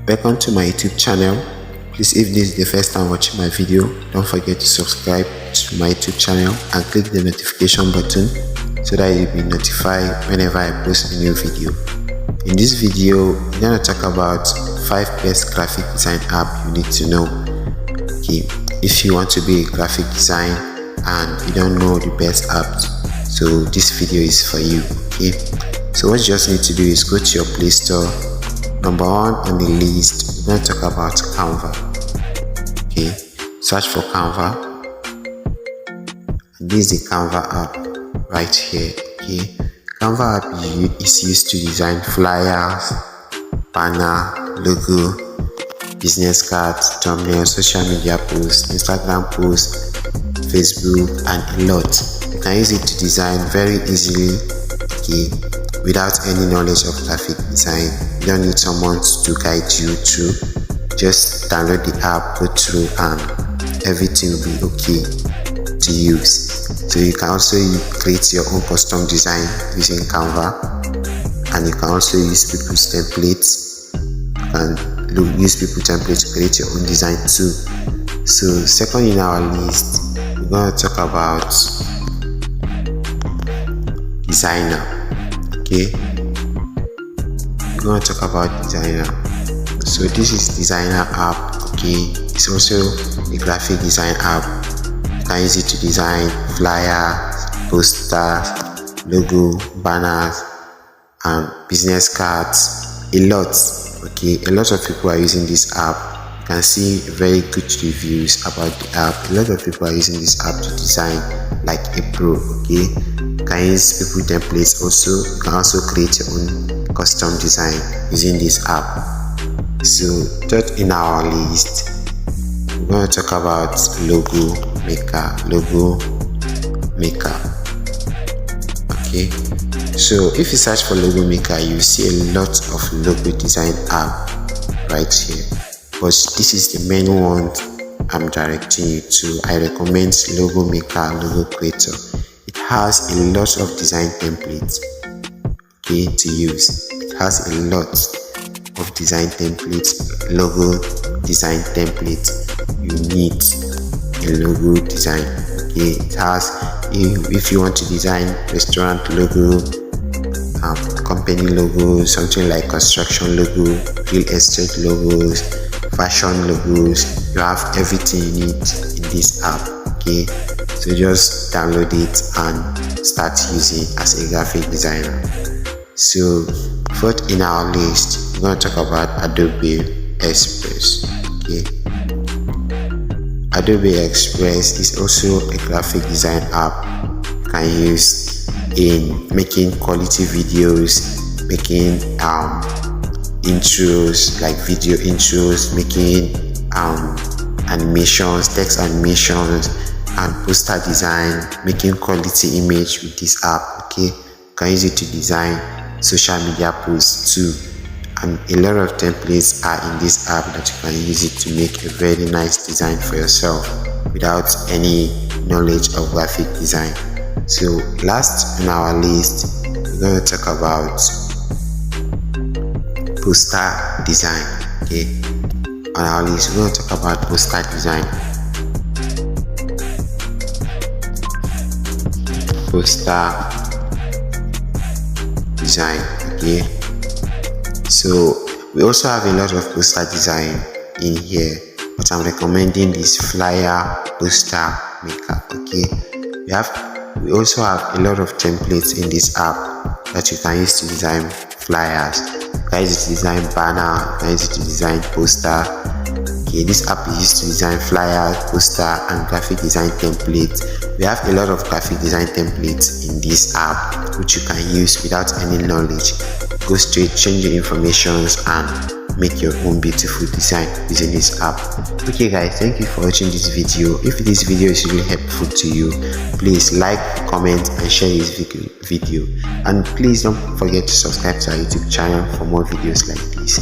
Welcome to my YouTube channel. Please, if this is the first time watching my video, don't forget to subscribe to my YouTube channel and click the notification button so that you'll be notified whenever I post a new video. In this video, we're going to talk about 5 best graphic design apps you need to know. Okay, if you want to be a graphic designer and you don't know the best apps, so this video is for you. Okay, so what you just need to do is go to your Play Store. Number 1 on the list, we're going to talk about Canva. Okay, search for Canva. And this is the Canva app right here. Okay, Canva app is used to design flyers, banner, logo, business cards, thumbnails, social media posts, Instagram posts, Facebook, and a lot. You can use it to design very easily. Okay, without any knowledge of graphic design. You don't need someone to guide you through. Just download the app, go through, and everything will be okay to use. So you can also create your own custom design using Canva, and you can also use people's templates. You can use people's templates to create your own design too. So second in our list, we're going to talk about Desygner. Okay, we're going to talk about Desygner. So this is Desygner app. Okay, it's also a graphic design app. You can use it to design flyers, posters, logo, banners, and business cards. A lot. Okay, a lot of people are using this app. You can see very good reviews about the app. A lot of people are using this app to design like a pro. Okay, you can use people templates also. You can also create your own custom design using this app. So third in our list, we're going to talk about logo maker. Okay, so if you search for logo maker, you see a lot of logo design app right here, but this is the main one I'm directing you to. I recommend logo maker, logo creator. It has a lot of design templates, okay, to use. It has a lot of design templates, logo design templates. You need a logo design. Okay, it has, if you want to design restaurant logo, company logo, something like construction logo, real estate logos, fashion logos, you have everything you need in this app. Okay, so just download it and start using as a graphic designer. So fourth in our list, we're going to talk about Adobe Express. Okay, Adobe Express is also a graphic design app you can use in making quality videos, making intros, like video intros, making animations, text animations, and poster design, making quality image with this app. Okay, you can use it to design social media posts too, and a lot of templates are in this app that you can use it to make a very nice design for yourself without any knowledge of graphic design. So last on our list, we're going to talk about poster design. Okay, on our list, we're going to talk about poster design. Poster design. Okay, so we also have a lot of poster design in here, but I'm recommending this flyer poster maker. Okay, we also have a lot of templates in this app that you can use to design flyers. You can use it to design banner, you can use it to design poster. Okay, this app is used to design flyers, poster, and graphic design templates. We have a lot of graphic design templates in this app which you can use without any knowledge. Go straight, change the informations, and make your own beautiful design using this app. Okay guys, thank you for watching this video. If this video is really helpful to you, please like, comment, and share this video. And please don't forget to subscribe to our YouTube channel for more videos like this.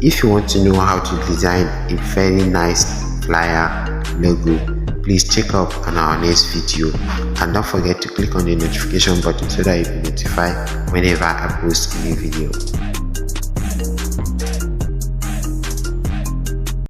If you want to know how to design a very nice flyer logo, please check up on our next video, and don't forget to click on the notification button so that you'll be notified whenever I post a new video.